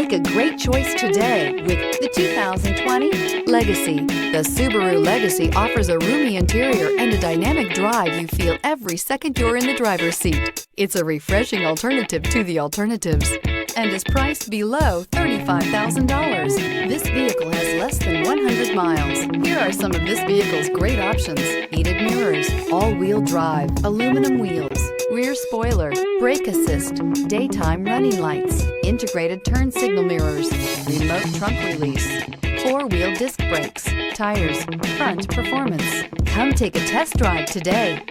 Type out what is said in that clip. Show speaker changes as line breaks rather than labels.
Make a great choice today with the 2020 Legacy. The Subaru Legacy offers a roomy interior and a dynamic drive you feel every second you're in the driver's seat. It's a refreshing alternative to the alternatives and is priced below $35,000. This vehicle has less than 100 miles. Here are some of this vehicle's great options: heated mirrors, all-wheel drive, aluminum wheels, rear spoiler, brake assist, daytime running lights, integrated turn signal mirrors, remote trunk release, four-wheel disc brakes, tires, front performance. Come take a test drive today.